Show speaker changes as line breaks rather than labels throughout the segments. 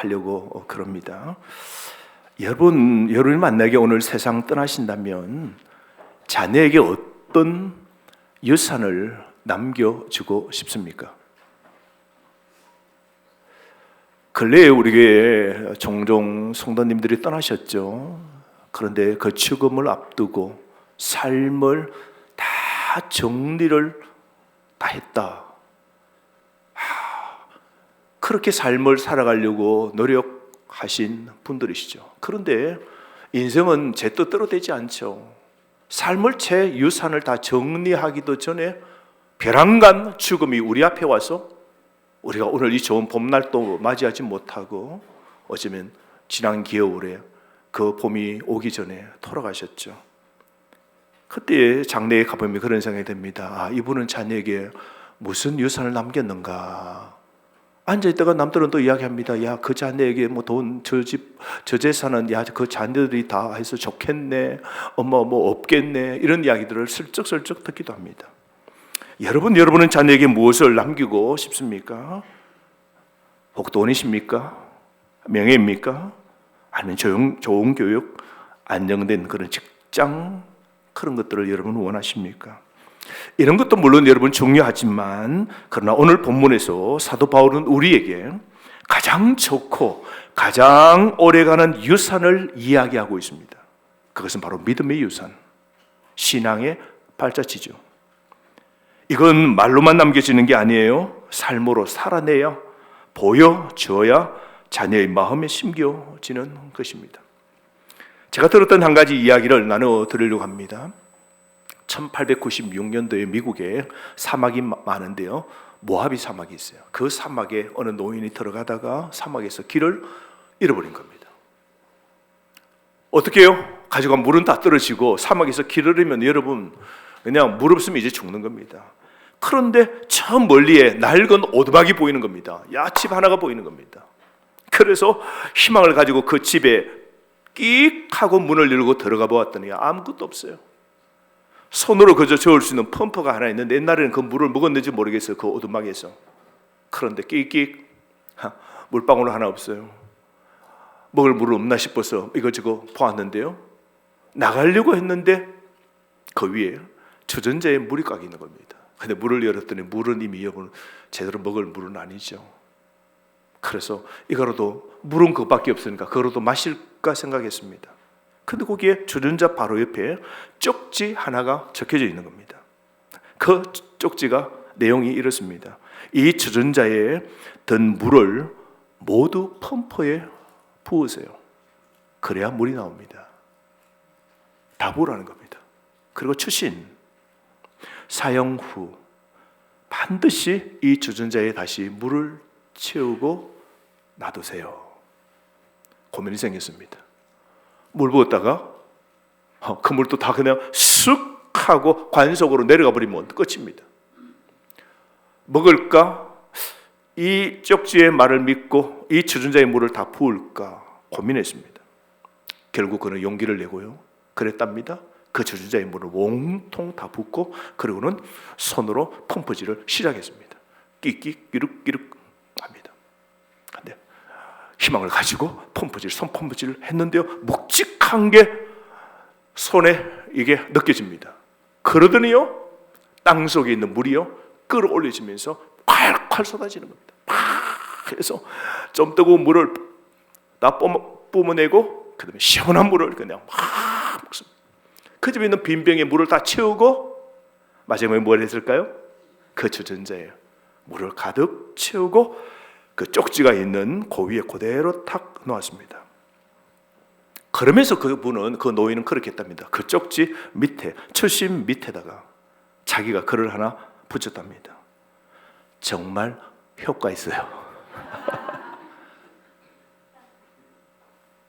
하려고 그럽니다. 여러분을 만나게 오늘 세상 떠나신다면 자녀에게 어떤 유산을 남겨주고 싶습니까? 근래에 우리 교회에 종종 성도님들이 떠나셨죠. 그런데 그 죽음을 앞두고 삶을 다 정리를 다 했다. 그렇게 삶을 살아가려고 노력하신 분들이시죠. 그런데 인생은 제 뜻대로 되지 않죠. 삶을 제 유산을 다 정리하기도 전에 벼랑간 죽음이 우리 앞에 와서 우리가 오늘 이 좋은 봄날도 맞이하지 못하고 어쩌면 지난 겨울에 그 봄이 오기 전에 돌아가셨죠. 그때 장례에 가보면 그런 생각이 듭니다. 이분은 자녀에게 무슨 유산을 남겼는가. 앉아있다가 남들은 또 이야기합니다. 야, 그 자녀에게 뭐 돈, 저 집, 저 재산은 야, 그 자녀들이 다 해서 좋겠네. 엄마 뭐 없겠네. 이런 이야기들을 슬쩍슬쩍 듣기도 합니다. 여러분은 자녀에게 무엇을 남기고 싶습니까? 복돈이십니까? 명예입니까? 아니면 좋은 교육, 안정된 그런 직장, 그런 것들을 여러분 원하십니까? 이런 것도 물론 여러분 중요하지만, 그러나 오늘 본문에서 사도 바울은 우리에게 가장 좋고 가장 오래가는 유산을 이야기하고 있습니다. 그것은 바로 믿음의 유산, 신앙의 발자취죠. 이건 말로만 남겨지는 게 아니에요. 삶으로 살아내야, 보여줘야 자녀의 마음에 심겨지는 것입니다. 제가 들었던 한 가지 이야기를 나눠 드리려고 합니다. 1896년도에 미국에 사막이 많은데요, 모하비 사막이 있어요. 그 사막에 어느 노인이 들어가다가 사막에서 길을 잃어버린 겁니다. 어떻게 해요? 가져간 물은 다 떨어지고 사막에서 길을 잃으면 여러분 그냥 물 없으면 이제 죽는 겁니다. 그런데 저 멀리에 낡은 오두막이 보이는 겁니다. 야, 집 하나가 보이는 겁니다. 그래서 희망을 가지고 그 집에 끽 하고 문을 열고 들어가 보았더니 아무것도 없어요. 손으로 그저 저을 수 있는 펌프가 하나 있는데 옛날에는 그 물을 먹었는지 모르겠어요. 그 오두막에서. 그런데 끽끽 물방울 하나 없어요. 먹을 물은 없나 싶어서 이거저거 보았는데요, 나가려고 했는데 그 위에 주전자에 물이 꽉 있는 겁니다. 근데 물을 열었더니 물은 이미 여러분 제대로 먹을 물은 아니죠. 그래서 이거로도 물은 그밖에 없으니까 그거로도 마실까 생각했습니다. 근데 거기에 주전자 바로 옆에 쪽지 하나가 적혀져 있는 겁니다. 그 쪽지가 내용이 이렇습니다. 이 주전자에 든 물을 모두 펌프에 부으세요. 그래야 물이 나옵니다. 다 부으라는 겁니다. 그리고 추신, 사용 후 반드시 이 주전자에 다시 물을 채우고 놔두세요. 고민이 생겼습니다. 물 부었다가 그 물도 다 그냥 쑥 하고 관 속으로 내려가 버리면 끝입니다. 먹을까? 이 쪽지의 말을 믿고 이 주전자의 물을 다 부을까 고민했습니다. 결국 그는 용기를 내고요, 그랬답니다. 그 주전자의 물을 몽통 다 붓고 그리고는 손으로 펌프질을 시작했습니다. 끼끼 끼룩끼룩 합니다. 근데 희망을 가지고 손 펌프질을 했는데요, 묵직한 게 손에 이게 느껴집니다. 그러더니요, 땅 속에 있는 물이요 끌어올려지면서 콸콸 쏟아지는 겁니다. 그래서 좀 뜨거운 물을 다 뿜어내고 그다음에 시원한 물을 그냥 막 먹습니다. 그 집에 있는 빈 병에 물을 다 채우고 마지막에 뭘 했을까요? 그 주전자에 물을 가득 채우고 그 쪽지가 있는 그 위에 그대로 탁 놓았습니다. 그러면서 그 노인은 그렇게 했답니다. 그 쪽지 밑에, 철심 밑에다가 자기가 글을 하나 붙였답니다. 정말 효과 있어요.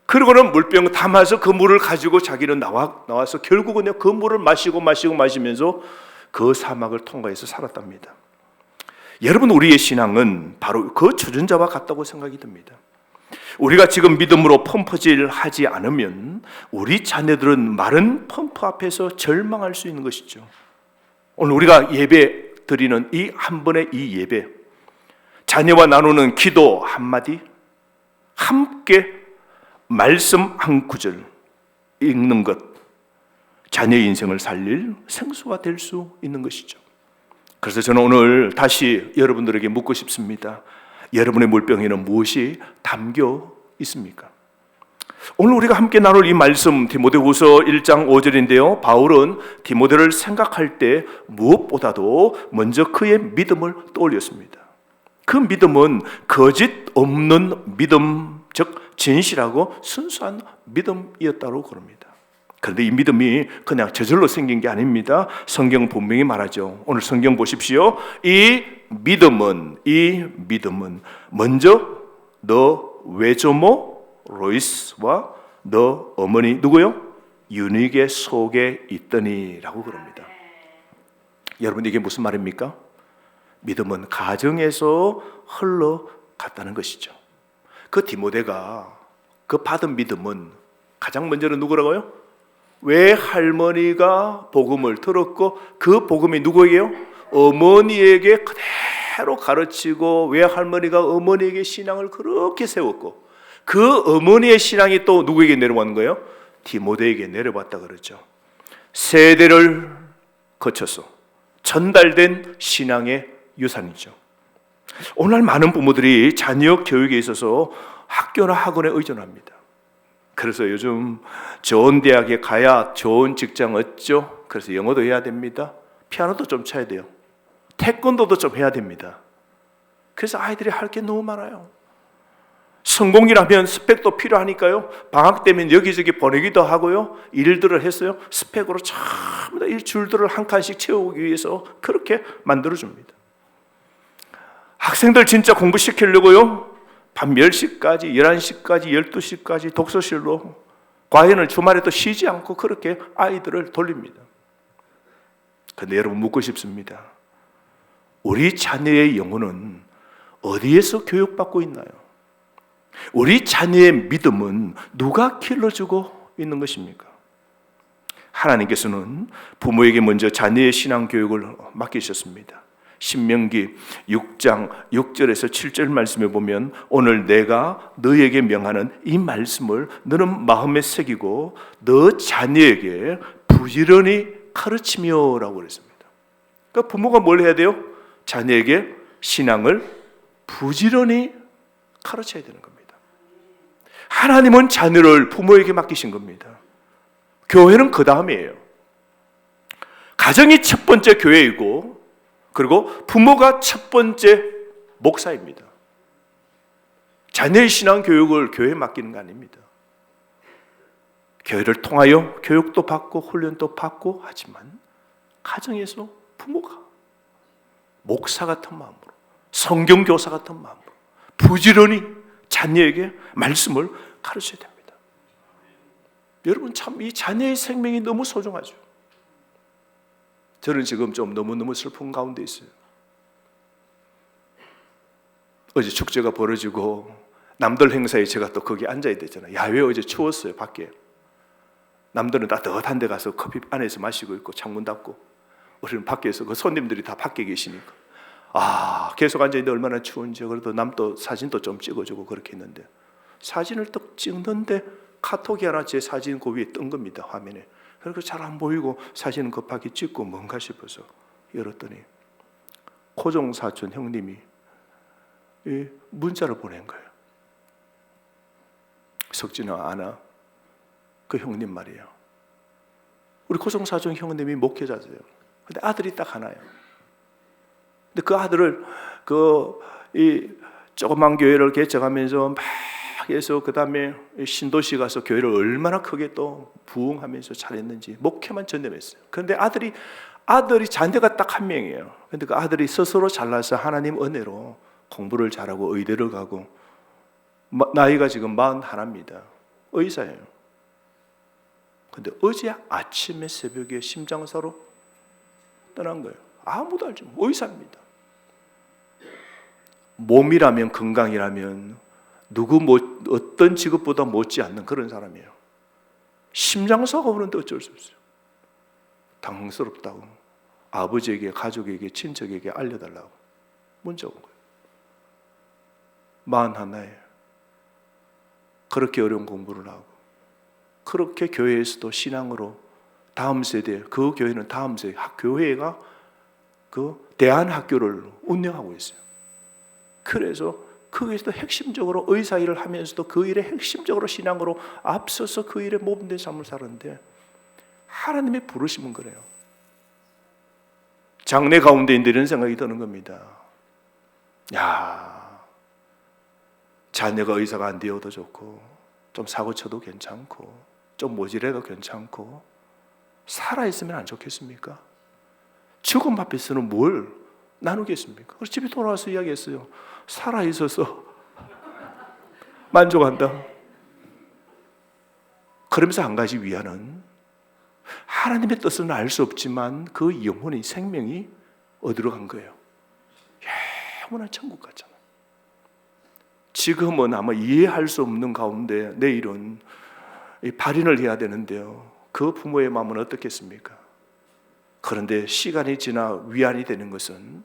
그리고는 물병 담아서 그 물을 가지고 자기는 나와서 결국은요, 그 물을 마시면서 그 사막을 통과해서 살았답니다. 여러분, 우리의 신앙은 바로 그 주전자와 같다고 생각이 듭니다. 우리가 지금 믿음으로 펌프질 하지 않으면 우리 자녀들은 마른 펌프 앞에서 절망할 수 있는 것이죠. 오늘 우리가 예배 드리는 이 한 번의 이 예배, 자녀와 나누는 기도 한마디 함께 말씀 한 구절 읽는 것, 자녀의 인생을 살릴 생수가 될 수 있는 것이죠. 그래서 저는 오늘 다시 여러분들에게 묻고 싶습니다. 여러분의 물병에는 무엇이 담겨 있습니까? 오늘 우리가 함께 나눌 이 말씀 디모데후서 1장 5절인데요. 바울은 디모데를 생각할 때 무엇보다도 먼저 그의 믿음을 떠올렸습니다. 그 믿음은 거짓 없는 믿음, 즉 진실하고 순수한 믿음이었다고 그럽니다. 그런데 이 믿음이 그냥 저절로 생긴 게 아닙니다. 성경 분명히 말하죠. 오늘 성경 보십시오. 이 믿음은 먼저 너 외조모 로이스와 너 어머니 누구요? 유니게 속에 있더니라고 그럽니다. 여러분, 이게 무슨 말입니까? 믿음은 가정에서 흘러갔다는 것이죠. 그 디모데가 그 받은 믿음은 가장 먼저는 누구라고요? 외할머니가 복음을 들었고 그 복음이 누구에게요? 어머니에게 그대로 가르치고 외할머니가 어머니에게 신앙을 그렇게 세웠고 그 어머니의 신앙이 또 누구에게 내려왔는 거예요? 디모데에게 내려왔다 그러죠. 세대를 거쳐서 전달된 신앙의 유산이죠. 오늘 많은 부모들이 자녀 교육에 있어서 학교나 학원에 의존합니다. 그래서 요즘 좋은 대학에 가야 좋은 직장 얻죠. 그래서 영어도 해야 됩니다. 피아노도 좀 쳐야 돼요. 태권도도 좀 해야 됩니다. 그래서 아이들이 할 게 너무 많아요. 성공이라면 스펙도 필요하니까요. 방학 때면 여기저기 보내기도 하고요. 일들을 했어요. 스펙으로 전부 다 일줄들을 한 칸씩 채우기 위해서 그렇게 만들어줍니다. 학생들 진짜 공부시키려고요. 밤 10시까지, 11시까지, 12시까지 독서실로 과외는 주말에도 쉬지 않고 그렇게 아이들을 돌립니다. 그런데 여러분 묻고 싶습니다. 우리 자녀의 영혼은 어디에서 교육받고 있나요? 우리 자녀의 믿음은 누가 길러주고 있는 것입니까? 하나님께서는 부모에게 먼저 자녀의 신앙 교육을 맡기셨습니다. 신명기 6장 6절에서 7절 말씀에 보면 오늘 내가 너에게 명하는 이 말씀을 너는 마음에 새기고 너 자녀에게 부지런히 가르치며 라고 그랬습니다. 그러니까 부모가 뭘 해야 돼요? 자녀에게 신앙을 부지런히 가르쳐야 되는 겁니다. 하나님은 자녀를 부모에게 맡기신 겁니다. 교회는 그 다음이에요. 가정이 첫 번째 교회이고 그리고 부모가 첫 번째 목사입니다. 자녀의 신앙 교육을 교회에 맡기는 거 아닙니다. 교회를 통하여 교육도 받고 훈련도 받고 하지만 가정에서 부모가 목사 같은 마음으로 성경교사 같은 마음으로 부지런히 자녀에게 말씀을 가르쳐야 됩니다. 여러분 참 이 자녀의 생명이 너무 소중하죠. 저는 지금 좀 너무너무 슬픈 가운데 있어요. 어제 축제가 벌어지고 남들 행사에 제가 또 거기 앉아야 되잖아요. 야외 어제 추웠어요. 밖에. 남들은 따뜻한 데 가서 커피 안에서 마시고 있고 창문 닫고 우리는 밖에서 그 손님들이 다 밖에 계시니까 계속 앉아있는데 얼마나 추운지. 그래도 남도 사진도 좀 찍어주고 그렇게 했는데 사진을 딱 찍는데 카톡이 하나 제 사진 그 위에 뜬 겁니다. 화면에. 그리고 잘 안 보이고 사진은 급하게 찍고 뭔가 싶어서 열었더니 고종 사촌 형님이 문자를 보낸 거예요. 석진아 아나 그 형님 말이에요. 우리 고종 사촌 형님이 목회자세요. 근데 아들이 딱 하나예요. 근데 그 아들을 이 조그만 교회를 개척하면서 막 해서 그 다음에 신도시 가서 교회를 얼마나 크게 또 부흥하면서 잘했는지 목회만 전념했어요. 그런데 아들이 자녀가 딱 한 명이에요. 그런데 그 아들이 스스로 잘나서 하나님 은혜로 공부를 잘하고 의대를 가고 나이가 지금 41입니다. 의사예요. 그런데 어제 아침에 새벽에 심장사로 떠난 거예요. 아무도 알지 못해요. 의사입니다. 몸이라면 건강이라면 어떤 직업보다 못지 않는 그런 사람이에요. 심장사가 오는데 어쩔 수 없어요. 당황스럽다고 아버지에게, 가족에게, 친척에게 알려달라고 문자 온 거예요. 41에 그렇게 어려운 공부를 하고 그렇게 교회에서도 신앙으로 다음 세대, 그 교회는 다음 세대, 교회가 그 대안학교를 운영하고 있어요. 그래서 거기에서도 핵심적으로 의사 일을 하면서도 그 일에 핵심적으로 신앙으로 앞서서 그 일에 모범된 삶을 사는데 하나님의 부르심은 그래요. 장래 가운데인데 이런 생각이 드는 겁니다. 야, 자녀가 의사가 안 되어도 좋고 좀 사고 쳐도 괜찮고 좀 모질해도 괜찮고 살아있으면 안 좋겠습니까? 죽음 앞에서는 뭘 나누겠습니까? 그래서 집에 돌아와서 이야기했어요. 살아있어서 만족한다. 그러면서 한 가지 위안은 하나님의 뜻은 알 수 없지만 그 영혼의 생명이 어디로 간 거예요? 영원한 천국 같잖아요. 지금은 아마 이해할 수 없는 가운데 내일은 발인을 해야 되는데요. 그 부모의 마음은 어떻겠습니까? 그런데 시간이 지나 위안이 되는 것은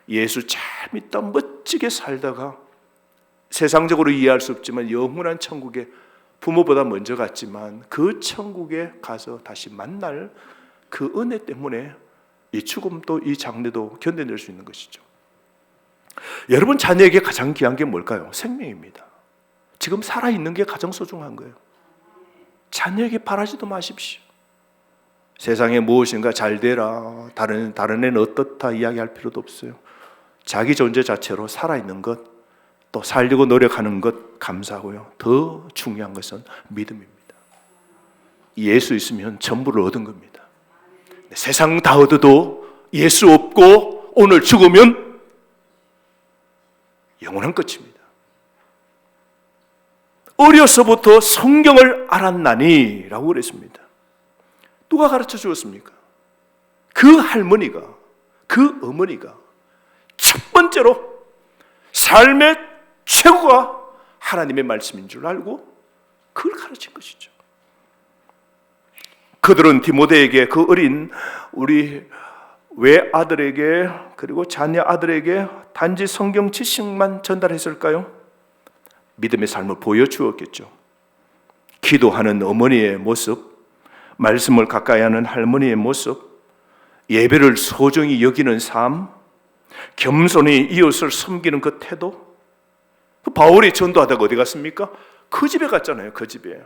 예수 잘 믿다 멋지게 살다가 세상적으로 이해할 수 없지만 영원한 천국에 부모보다 먼저 갔지만 그 천국에 가서 다시 만날 그 은혜 때문에 이 죽음도 이 장래도 견뎌낼 수 있는 것이죠. 여러분 자녀에게 가장 귀한 게 뭘까요? 생명입니다. 지금 살아있는 게 가장 소중한 거예요. 자녀에게 바라지도 마십시오. 세상에 무엇인가 잘 되라, 다른 애는 어떻다 이야기할 필요도 없어요. 자기 존재 자체로 살아있는 것, 또 살려고 노력하는 것 감사하고요. 더 중요한 것은 믿음입니다. 예수 있으면 전부를 얻은 겁니다. 세상 다 얻어도 예수 없고 오늘 죽으면 영원한 끝입니다. 어려서부터 성경을 알았나니 라고 그랬습니다. 누가 가르쳐 주었습니까? 그 할머니가, 그 어머니가 첫 번째로 삶의 최고가 하나님의 말씀인 줄 알고 그걸 가르친 것이죠. 그들은 디모데에게, 그 어린 우리 외아들에게 그리고 자녀 아들에게 단지 성경 지식만 전달했을까요? 믿음의 삶을 보여주었겠죠. 기도하는 어머니의 모습, 말씀을 가까이 하는 할머니의 모습, 예배를 소중히 여기는 삶, 겸손히 이웃을 섬기는 그 태도. 바울이 전도하다가 어디 갔습니까? 그 집에 갔잖아요. 그 집에.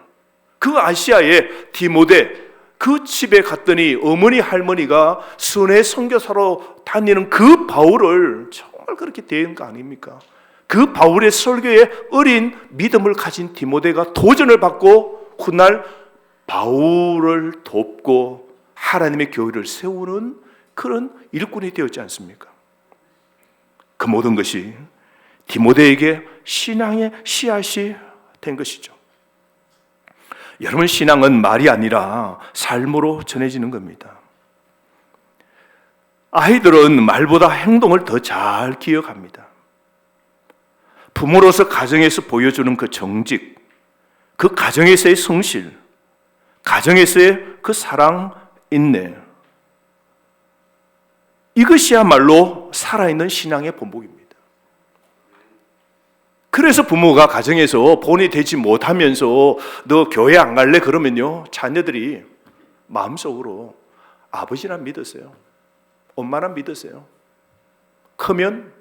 그 아시아의 디모데, 그 집에 갔더니 어머니 할머니가 순회 선교사로 다니는 그 바울을 정말 그렇게 대한 거 아닙니까? 그 바울의 설교에 어린 믿음을 가진 디모데가 도전을 받고 훗날 바울을 돕고 하나님의 교회를 세우는 그런 일꾼이 되었지 않습니까? 그 모든 것이 디모데에게 신앙의 씨앗이 된 것이죠. 여러분, 신앙은 말이 아니라 삶으로 전해지는 겁니다. 아이들은 말보다 행동을 더 잘 기억합니다. 부모로서 가정에서 보여주는 그 정직, 그 가정에서의 성실, 가정에서의 그 사랑, 인내, 이것이야말로 살아있는 신앙의 본보기입니다. 그래서 부모가 가정에서 본이 되지 못하면서 너 교회 안 갈래? 그러면요, 자녀들이 마음속으로 아버지나 믿으세요, 엄마나 믿으세요. 크면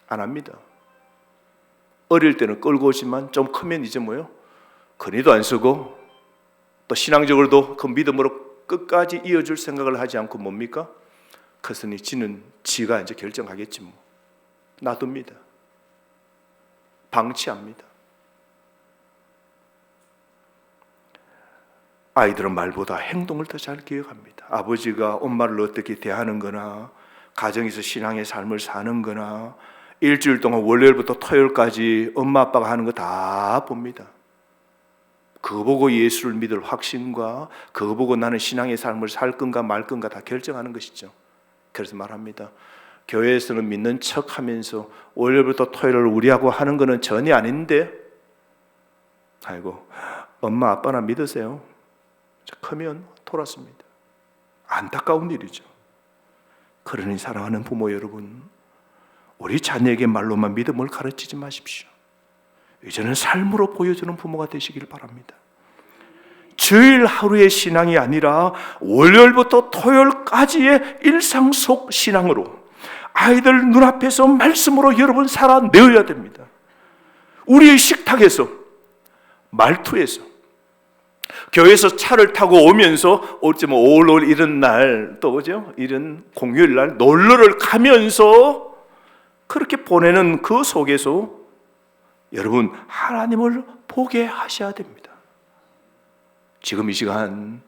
안 합니다. 어릴 때는 끌고 오지만 좀 크면 이제 뭐요? 근위도 안 쓰고 또 신앙적으로도 그 믿음으로 끝까지 이어줄 생각을 하지 않고 뭡니까? 그것은 지가 이제 결정하겠지 뭐. 놔둡니다. 방치합니다. 아이들은 말보다 행동을 더 잘 기억합니다. 아버지가 엄마를 어떻게 대하는 거나, 가정에서 신앙의 삶을 사는 거나, 일주일 동안 월요일부터 토요일까지 엄마 아빠가 하는 거 다 봅니다. 그거 보고 예수를 믿을 확신과 그거 보고 나는 신앙의 삶을 살 건가 말 건가 다 결정하는 것이죠. 그래서 말합니다. 교회에서는 믿는 척하면서 월요일부터 토요일을 우리하고 하는 거는 전혀 아닌데, 아이고 엄마 아빠나 믿으세요. 크면 돌았습니다. 안타까운 일이죠. 그러니 사랑하는 부모 여러분, 우리 자녀에게 말로만 믿음을 가르치지 마십시오. 이제는 삶으로 보여주는 부모가 되시길 바랍니다. 주일 하루의 신앙이 아니라 월요일부터 토요일까지의 일상 속 신앙으로 아이들 눈앞에서 말씀으로 여러분 살아내어야 됩니다. 우리의 식탁에서, 말투에서, 교회에서 차를 타고 오면서 어쩌면 5월 이런 날, 또 뭐죠? 이런 공휴일 날 놀러를 가면서 그렇게 보내는 그 속에서 여러분 하나님을 보게 하셔야 됩니다. 지금 이 시간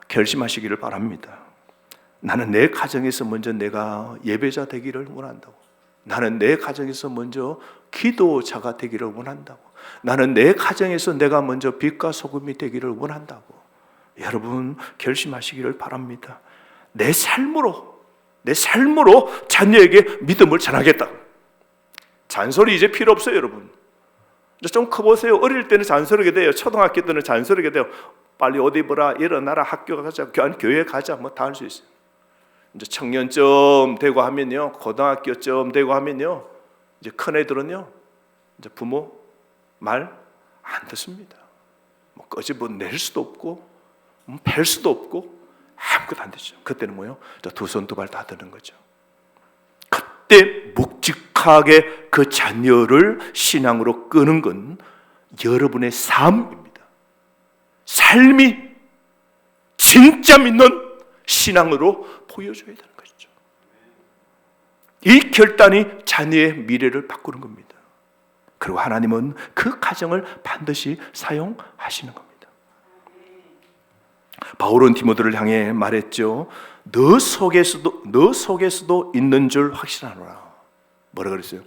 결심하시기를 바랍니다. 나는 내 가정에서 먼저 내가 예배자 되기를 원한다고. 나는 내 가정에서 먼저 기도자가 되기를 원한다고. 나는 내 가정에서 내가 먼저 빛과 소금이 되기를 원한다고. 여러분 결심하시기를 바랍니다. 내 삶으로 자녀에게 믿음을 전하겠다. 잔소리 이제 필요 없어요, 여러분. 좀 커보세요. 어릴 때는 잔소리게 돼요. 초등학교 때는 잔소리게 돼요. 빨리 옷 입어라, 일어나라, 학교 가자, 교회 가자, 뭐 다 할 수 있어요. 이제 청년쯤 되고 하면요, 고등학교쯤 되고 하면요, 이제 큰 애들은요, 이제 부모 말 안 듣습니다. 뭐 꺼집어 낼 수도 없고, 팰 수도 없고, 아무것도 안 되죠. 그때는 뭐요? 두 손 두 발 다 드는 거죠. 그때 묵직하게 그 자녀를 신앙으로 끄는 건 여러분의 삶입니다. 삶이 진짜 믿는 신앙으로 보여줘야 되는 것이죠. 이 결단이 자녀의 미래를 바꾸는 겁니다. 그리고 하나님은 그 가정을 반드시 사용하시는 겁니다. 바울은 디모데를 향해 말했죠. 너 속에서도 있는 줄 확신하노라. 뭐라 그랬어요?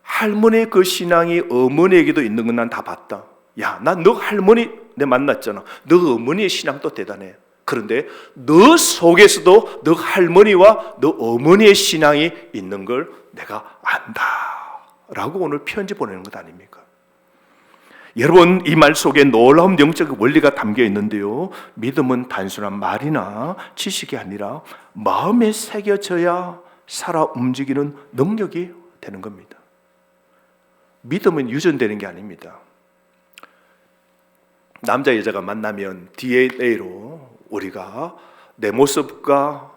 할머니의 그 신앙이 어머니에게도 있는 건 난 다 봤다. 야, 난 너 할머니 내 만났잖아. 너 어머니의 신앙도 대단해. 그런데 너 속에서도 너 할머니와 너 어머니의 신앙이 있는 걸 내가 안다 라고 오늘 편지 보내는 것 아닙니까? 여러분, 이 말 속에 놀라운 영적 원리가 담겨 있는데요, 믿음은 단순한 말이나 지식이 아니라 마음에 새겨져야 살아 움직이는 능력이 되는 겁니다. 믿음은 유전되는 게 아닙니다. 남자 여자가 만나면 DNA로 우리가 내 모습과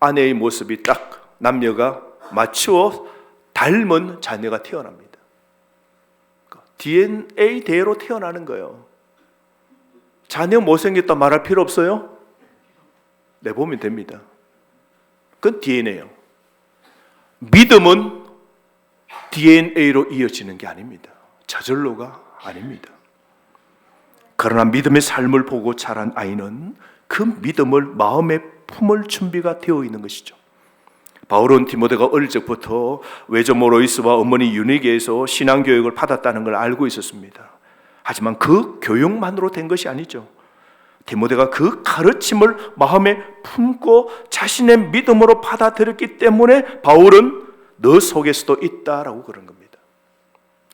아내의 모습이 딱 남녀가 맞추어 닮은 자녀가 태어납니다. DNA대로 태어나는 거예요. 자녀 못생겼다 말할 필요 없어요? 내보면 됩니다. 그건 DNA예요. 믿음은 DNA로 이어지는 게 아닙니다. 저절로가 아닙니다. 그러나 믿음의 삶을 보고 자란 아이는 그 믿음을 마음에 품을 준비가 되어 있는 것이죠. 바울은 디모데가 어릴 적부터 외조모 로이스와 어머니 유니게에서 신앙교육을 받았다는 걸 알고 있었습니다. 하지만 그 교육만으로 된 것이 아니죠. 디모데가 그 가르침을 마음에 품고 자신의 믿음으로 받아들였기 때문에 바울은 너 속에서도 있다라고 그런 겁니다.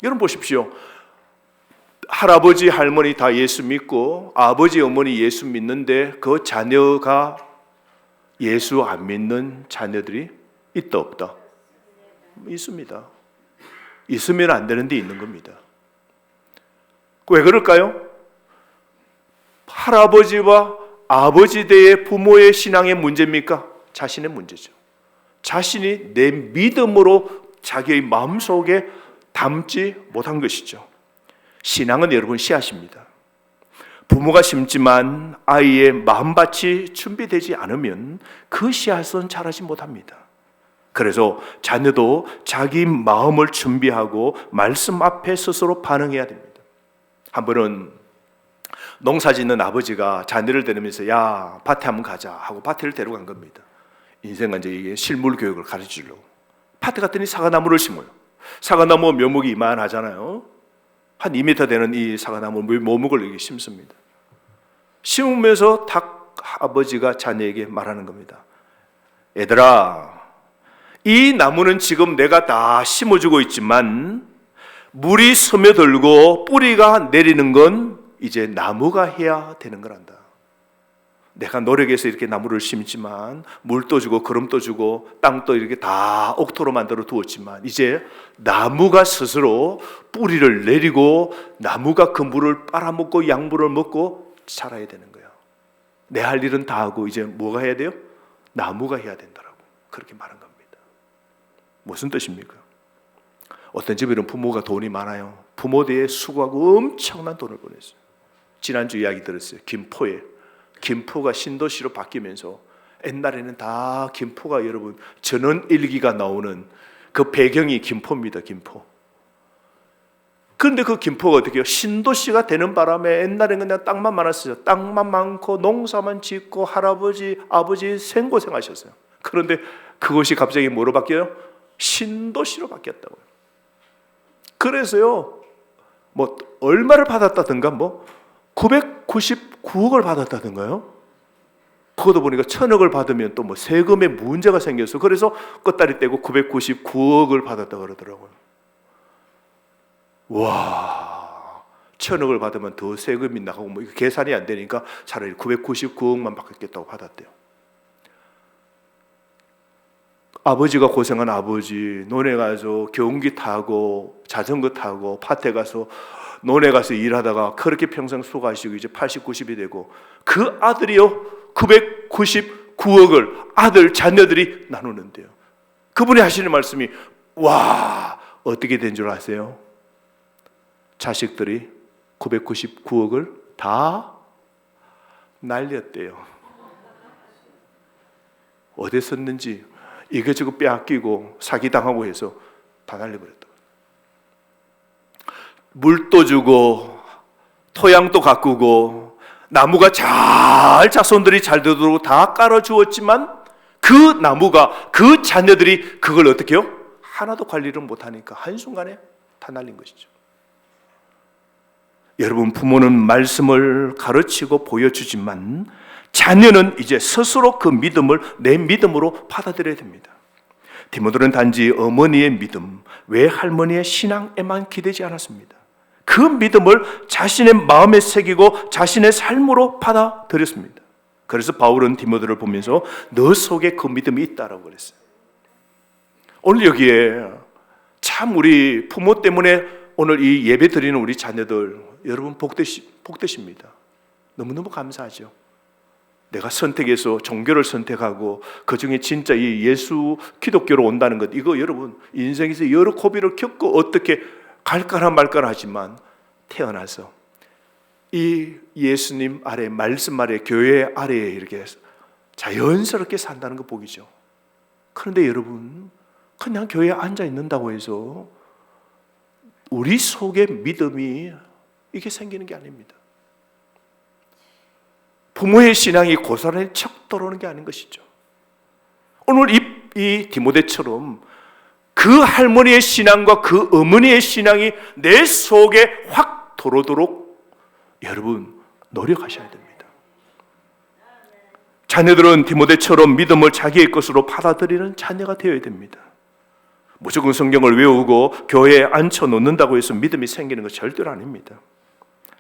여러분 보십시오. 할아버지 할머니 다 예수 믿고 아버지 어머니 예수 믿는데 그 자녀가 예수 안 믿는 자녀들이 있다 없다? 있습니다. 있으면 안 되는데 있는 겁니다. 왜 그럴까요? 할아버지와 아버지 대의 부모의 신앙의 문제입니까? 자신의 문제죠. 자신이 내 믿음으로 자기의 마음속에 담지 못한 것이죠. 신앙은 여러분 씨앗입니다. 부모가 심지만 아이의 마음밭이 준비되지 않으면 그 씨앗은 자라지 못합니다. 그래서 자녀도 자기 마음을 준비하고 말씀 앞에 스스로 반응해야 됩니다. 한 번은 농사 짓는 아버지가 자녀를 데리면서 야, 밭에 한번 가자 하고 밭을 데려간 겁니다. 인생은 이제 이게 실물 교육을 가르쳐 주려고. 밭에 갔더니 사과나무를 심어요. 사과나무 묘목이 이만하잖아요. 한 2m 되는 이 사과나무 묘목을 이렇게 심습니다. 심으면서 딱 아버지가 자녀에게 말하는 겁니다. 얘들아, 이 나무는 지금 내가 다 심어주고 있지만 물이 스며들고 뿌리가 내리는 건 이제 나무가 해야 되는 거란다. 내가 노력해서 이렇게 나무를 심지만 물도 주고 거름도 주고 땅도 이렇게 다 옥토로 만들어 두었지만 이제 나무가 스스로 뿌리를 내리고 나무가 그 물을 빨아먹고 양분을 먹고 자라야 되는 거예요. 내 할 일은 다 하고 이제 뭐가 해야 돼요? 나무가 해야 된다라고 그렇게 말한 겁니다. 무슨 뜻입니까? 어떤 집에는 부모가 돈이 많아요. 부모 대에 수고하고 엄청난 돈을 보냈어요. 지난주 이야기 들었어요. 김포가 신도시로 바뀌면서 옛날에는 다 김포가 여러분 전원일기가 나오는 그 배경이 김포입니다. 김포. 그런데 그 김포가 어떻게 해요? 신도시가 되는 바람에 옛날에는 그냥 땅만 많았어요. 땅만 많고 농사만 짓고 할아버지 아버지 생고생하셨어요. 그런데 그것이 갑자기 뭐로 바뀌어요? 신도시로 바뀌었다고요. 그래서요 뭐 얼마를 받았다든가 999억을 받았다든가요. 그것도 보니까 1000억을 받으면 또 뭐 세금에 문제가 생겨서 그래서 끝다리 떼고 999억을 받았다 그러더라고요. 와, 1000억을 받으면 더 세금이 나가고 뭐 계산이 안 되니까 차라리 999억만 받겠다고 받았대요. 아버지가 고생한 아버지, 논에 가서 경운기 타고 자전거 타고 밭에 가서 논에 가서 일하다가 그렇게 평생 수고하시고 이제 80, 90이 되고 그 아들이요 999억을 아들 자녀들이 나누는데요. 그분이 하시는 말씀이 와 어떻게 된 줄 아세요? 자식들이 999억을 다 날렸대요. 어디 썼는지 이것저것 빼앗기고 사기당하고 해서 다 날려버렸다. 물도 주고 토양도 가꾸고 나무가 잘 자손들이 잘 되도록 다 깔아주었지만 그 나무가 그 자녀들이 그걸 어떻게 해요? 하나도 관리를 못하니까 한순간에 다 날린 것이죠. 여러분 부모는 말씀을 가르치고 보여주지만 자녀는 이제 스스로 그 믿음을 내 믿음으로 받아들여야 됩니다. 디모데는 단지 어머니의 믿음, 외할머니의 신앙에만 기대지 않았습니다. 그 믿음을 자신의 마음에 새기고 자신의 삶으로 받아들였습니다. 그래서 바울은 디모데를 보면서 너 속에 그 믿음이 있다라고 그랬어요. 오늘 여기에 참 우리 부모 때문에 오늘 이 예배 드리는 우리 자녀들 여러분 복되십니다. 너무너무 감사하죠. 내가 선택해서 종교를 선택하고 그 중에 진짜 이 예수 기독교로 온다는 것 이거 여러분 인생에서 여러 고비를 겪고 어떻게 갈까나 말까나 하지만 태어나서 이 예수님 아래 말씀 아래 교회 아래에 이렇게 자연스럽게 산다는 거 복이죠. 그런데 여러분 그냥 교회에 앉아 있는다고 해서 우리 속에 믿음이 이게 생기는 게 아닙니다. 부모의 신앙이 고스란히 척 들어오는 게 아닌 것이죠. 오늘 이 디모데처럼 그 할머니의 신앙과 그 어머니의 신앙이 내 속에 확 들어오도록 여러분 노력하셔야 됩니다. 자녀들은 디모데처럼 믿음을 자기의 것으로 받아들이는 자녀가 되어야 됩니다. 무조건 성경을 외우고 교회에 앉혀놓는다고 해서 믿음이 생기는 것 절대로 아닙니다.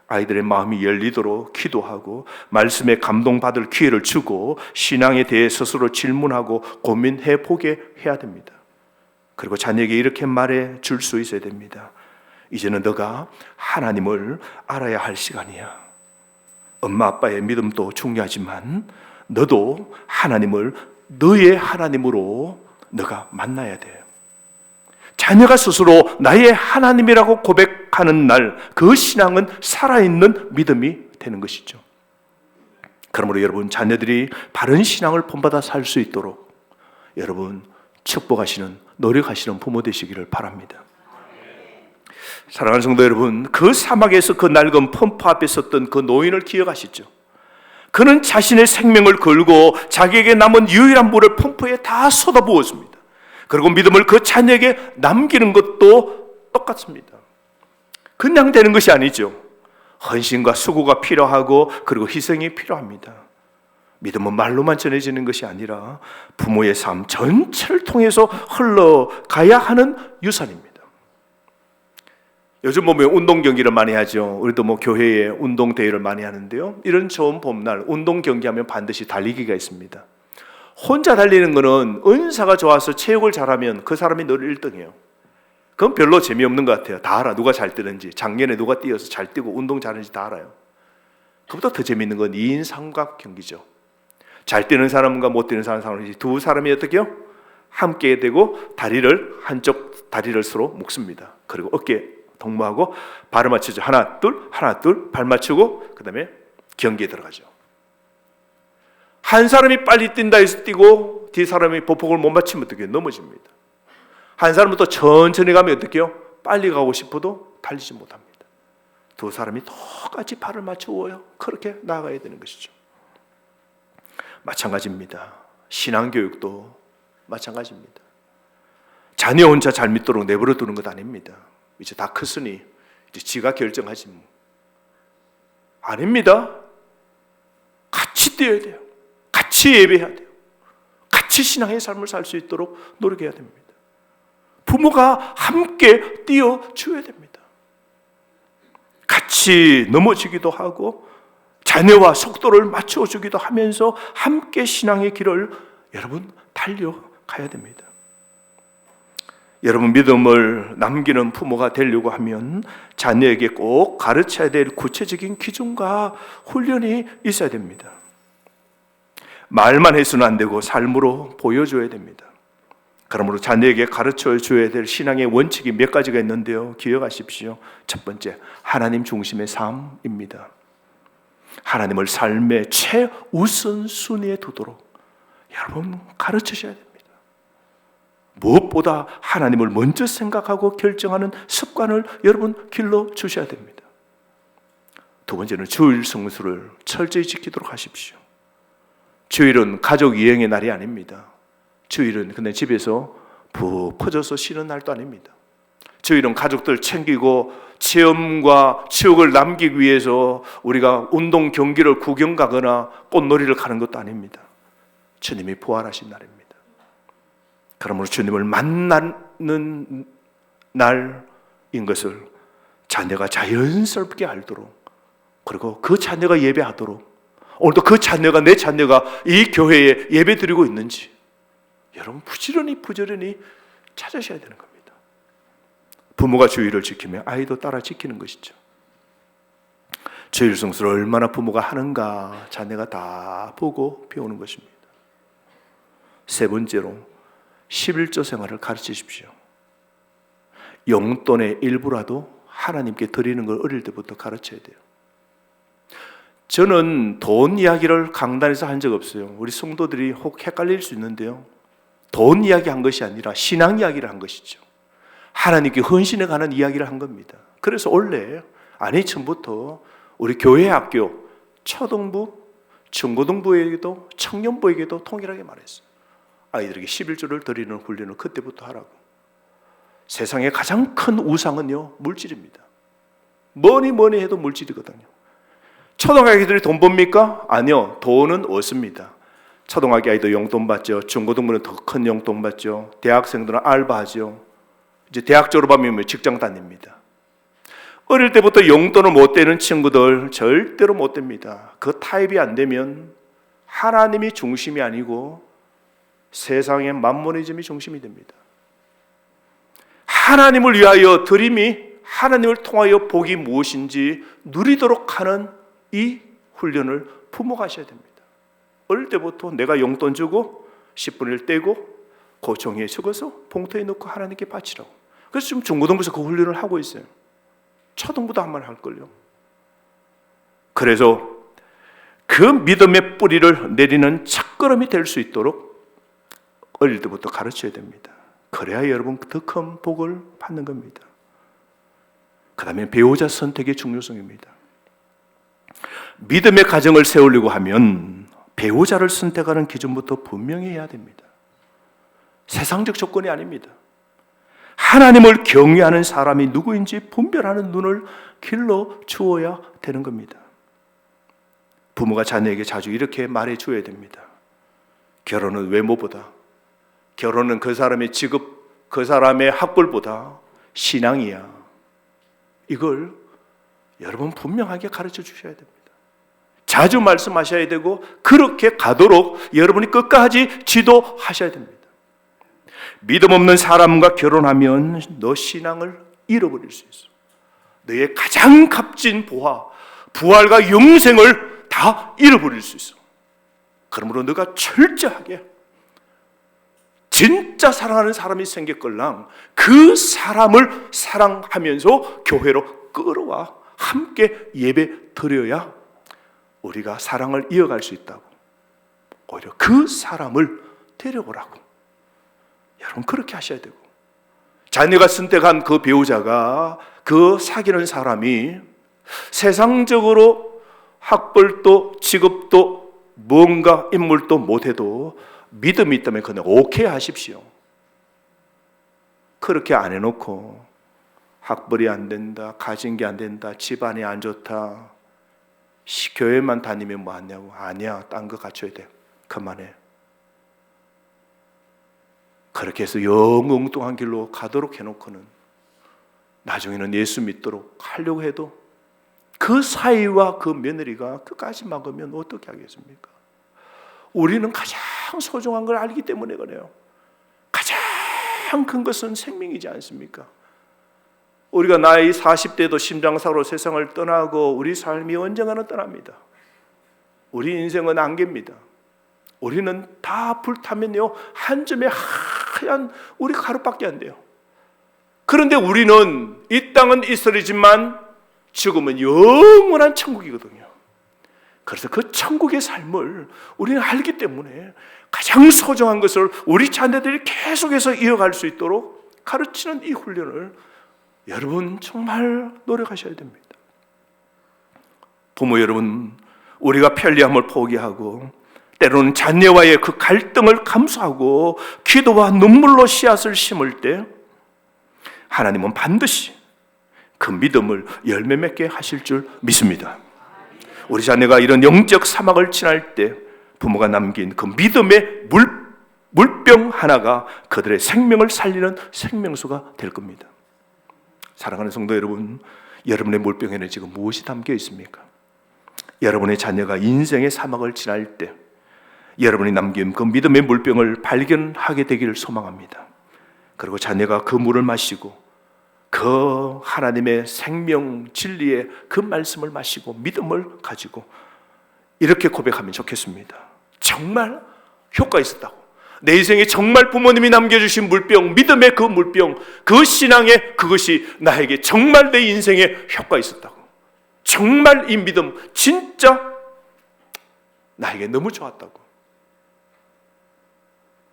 아이들의 마음이 열리도록 기도하고 말씀에 감동받을 기회를 주고 신앙에 대해 스스로 질문하고 고민해 보게 해야 됩니다. 그리고 자녀에게 이렇게 말해 줄 수 있어야 됩니다. 이제는 너가 하나님을 알아야 할 시간이야. 엄마 아빠의 믿음도 중요하지만 너도 하나님을 너의 하나님으로 너가 만나야 돼요. 자녀가 스스로 나의 하나님이라고 고백하는 날 그 신앙은 살아있는 믿음이 되는 것이죠. 그러므로 여러분 자녀들이 바른 신앙을 본받아 살 수 있도록 여러분 축복하시는 노력하시는 부모 되시기를 바랍니다. 사랑하는 성도 여러분, 그 사막에서 그 낡은 펌프 앞에 섰던 그 노인을 기억하시죠? 그는 자신의 생명을 걸고 자기에게 남은 유일한 물을 펌프에 다 쏟아부었습니다. 그리고 믿음을 그 자녀에게 남기는 것도 똑같습니다. 그냥 되는 것이 아니죠. 헌신과 수고가 필요하고 그리고 희생이 필요합니다. 믿음은 말로만 전해지는 것이 아니라 부모의 삶 전체를 통해서 흘러가야 하는 유산입니다. 요즘 보면 운동 경기를 많이 하죠. 우리도 뭐 교회에 운동 대회를 많이 하는데요. 이런 좋은 봄날 운동 경기하면 반드시 달리기가 있습니다. 혼자 달리는 거는 은사가 좋아서 체육을 잘하면 그 사람이 늘 1등이에요. 그건 별로 재미없는 것 같아요. 다 알아. 누가 잘 뛰는지, 작년에 누가 뛰어서 잘 뛰고 운동 잘하는지 다 알아요. 그보다 더 재미있는 건 2인 삼각 경기죠. 잘 뛰는 사람과 못 뛰는 사람이 두 사람이 어떻게요? 함께 되고 다리를 한쪽 다리를 서로 묶습니다. 그리고 어깨 동무하고 발을 맞추죠. 하나 둘 발 맞추고 그 다음에 경기에 들어가죠. 한 사람이 빨리 뛴다 해서 뛰고 뒤 사람이 보폭을 못 맞추면 어떻게 넘어집니다. 한 사람은 또 천천히 가면 어떻게요? 빨리 가고 싶어도 달리지 못합니다. 두 사람이 똑같이 발을 맞추어요. 그렇게 나아가야 되는 것이죠. 마찬가지입니다. 신앙교육도 마찬가지입니다. 자녀 혼자 잘 믿도록 내버려 두는 것 아닙니다. 이제 다 컸으니 이제 지가 결정하지 뭐. 아닙니다. 같이 뛰어야 돼요. 같이 예배해야 돼요. 같이 신앙의 삶을 살 수 있도록 노력해야 됩니다. 부모가 함께 뛰어줘야 됩니다. 같이 넘어지기도 하고 자녀와 속도를 맞춰주기도 하면서 함께 신앙의 길을 여러분 달려가야 됩니다. 여러분 믿음을 남기는 부모가 되려고 하면 자녀에게 꼭 가르쳐야 될 구체적인 기준과 훈련이 있어야 됩니다. 말만 해서는 안 되고 삶으로 보여줘야 됩니다. 그러므로 자녀에게 가르쳐줘야 될 신앙의 원칙이 몇 가지가 있는데요. 기억하십시오. 첫 번째, 하나님 중심의 삶입니다. 하나님을 삶의 최우선순위에 두도록 여러분 가르치셔야 됩니다. 무엇보다 하나님을 먼저 생각하고 결정하는 습관을 여러분 길러주셔야 됩니다. 두 번째는 주일 성수를 철저히 지키도록 하십시오. 주일은 가족 이행의 날이 아닙니다. 주일은 그냥 집에서 푹 퍼져서 쉬는 날도 아닙니다. 주일은 가족들 챙기고 체험과 추억을 남기기 위해서 우리가 운동 경기를 구경 가거나 꽃놀이를 가는 것도 아닙니다. 주님이 부활하신 날입니다. 그러므로 주님을 만나는 날인 것을 자녀가 자연스럽게 알도록, 그리고 그 자녀가 예배하도록, 오늘도 그 자녀가, 내 자녀가 이 교회에 예배 드리고 있는지 여러분 부지런히 찾으셔야 되는 겁니다. 부모가 주일을 지키면 아이도 따라 지키는 것이죠. 주일 성수를 얼마나 부모가 하는가 자녀가 다 보고 배우는 것입니다. 세 번째로 11조 생활을 가르치십시오. 용돈의 일부라도 하나님께 드리는 걸 어릴 때부터 가르쳐야 돼요. 저는 돈 이야기를 강단에서 한 적 없어요. 우리 성도들이 혹 헷갈릴 수 있는데요. 돈 이야기 한 것이 아니라 신앙 이야기를 한 것이죠. 하나님께 헌신해 가는 이야기를 한 겁니다. 그래서 원래 안해천부터 우리 교회 학교 초등부, 중고등부에게도 청년부에게도 통일하게 말했어요. 아이들에게 11조를 드리는 훈련을 그때부터 하라고. 세상의 가장 큰 우상은요, 물질입니다. 뭐니 해도 물질이거든요. 초등학생들이 돈 법니까? 아니요, 돈은 없습니다. 초등학교 아이도 용돈 받죠. 중고등부는 더 큰 용돈 받죠. 대학생들은 알바하죠. 이제 대학 졸업하면 직장 다닙니다. 어릴 때부터 용돈을 못 되는 친구들 절대로 못 됩니다. 그 타입이 안 되면 하나님이 중심이 아니고 세상의 만모니즘이 중심이 됩니다. 하나님을 위하여 드림이 하나님을 통하여 복이 무엇인지 누리도록 하는 이 훈련을 부모가 하셔야 됩니다. 어릴 때부터 내가 용돈 주고 10분의 1 떼고 그 종이에 적어서 봉투에 넣고 하나님께 바치라고. 그래서 지금 중고등부에서 그 훈련을 하고 있어요. 초등부도 한 번 할걸요. 그래서 그 믿음의 뿌리를 내리는 첫걸음이 될 수 있도록 어릴 때부터 가르쳐야 됩니다. 그래야 여러분 더 큰 복을 받는 겁니다. 그 다음에 배우자 선택의 중요성입니다. 믿음의 가정을 세우려고 하면 배우자를 선택하는 기준부터 분명히 해야 됩니다. 세상적 조건이 아닙니다. 하나님을 경외하는 사람이 누구인지 분별하는 눈을 길러 주어야 되는 겁니다. 부모가 자녀에게 자주 이렇게 말해 주어야 됩니다. 결혼은 외모보다, 결혼은 그 사람의 직업, 그 사람의 학벌보다 신앙이야. 이걸 여러분 분명하게 가르쳐 주셔야 됩니다. 자주 말씀하셔야 되고 그렇게 가도록 여러분이 끝까지 지도하셔야 됩니다. 믿음 없는 사람과 결혼하면 너 신앙을 잃어버릴 수 있어. 너의 가장 값진 부활과 영생을 다 잃어버릴 수 있어. 그러므로 너가 철저하게 진짜 사랑하는 사람이 생겼걸랑 그 사람을 사랑하면서 교회로 끌어와 함께 예배 드려야 우리가 사랑을 이어갈 수 있다고. 오히려 그 사람을 데려오라고. 여러분 그렇게 하셔야 되고, 자녀가 선택한 그 배우자가, 그 사귀는 사람이 세상적으로 학벌도 직업도 뭔가 인물도 못해도 믿음이 있다면 그냥 오케이 하십시오. 그렇게 안 해놓고 학벌이 안 된다, 가진 게 안 된다, 집안이 안 좋다, 교회만 다니면 뭐 하냐고. 아니야, 딴 거 갖춰야 돼. 그만해. 그렇게 해서 영 엉뚱한 길로 가도록 해놓고는 나중에는 예수 믿도록 하려고 해도 그 사이와 그 며느리가 끝까지 막으면 어떻게 하겠습니까? 우리는 가장 소중한 걸 알기 때문에 그래요. 가장 큰 것은 생명이지 않습니까? 우리가 나이 40대도 심장사고로 세상을 떠나고 우리 삶이 언젠가는 떠납니다. 우리 인생은 안개입니다. 우리는 다 불타면요 한 점의 하얀 우리 가루밖에 안 돼요. 그런데 우리는 이 땅은 이스라엘이지만 죽으면 영원한 천국이거든요. 그래서 그 천국의 삶을 우리는 알기 때문에 가장 소중한 것을 우리 자녀들이 계속해서 이어갈 수 있도록 가르치는 이 훈련을 여러분 정말 노력하셔야 됩니다. 부모 여러분, 우리가 편리함을 포기하고 때로는 자녀와의 그 갈등을 감수하고 기도와 눈물로 씨앗을 심을 때 하나님은 반드시 그 믿음을 열매 맺게 하실 줄 믿습니다. 우리 자녀가 이런 영적 사막을 지날 때 부모가 남긴 그 믿음의 물병 하나가 그들의 생명을 살리는 생명수가 될 겁니다. 사랑하는 성도 여러분, 여러분의 물병에는 지금 무엇이 담겨 있습니까? 여러분의 자녀가 인생의 사막을 지날 때 여러분이 남긴 그 믿음의 물병을 발견하게 되기를 소망합니다. 그리고 자녀가 그 물을 마시고 그 하나님의 생명 진리의 그 말씀을 마시고 믿음을 가지고 이렇게 고백하면 좋겠습니다. 정말 효과 있었다고. 내 인생에 정말 부모님이 남겨주신 물병, 믿음의 그 물병, 그 신앙의 그것이 나에게 정말 내 인생에 효과 있었다고. 정말 이 믿음 진짜 나에게 너무 좋았다고.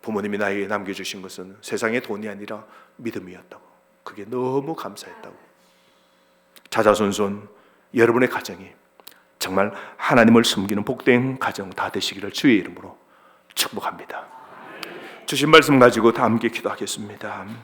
부모님이 나에게 남겨주신 것은 세상의 돈이 아니라 믿음이었다고. 그게 너무 감사했다고. 자자손손 여러분의 가정이 정말 하나님을 섬기는 복된 가정 다 되시기를 주의 이름으로 축복합니다. 주신 말씀 가지고 다 함께 기도하겠습니다.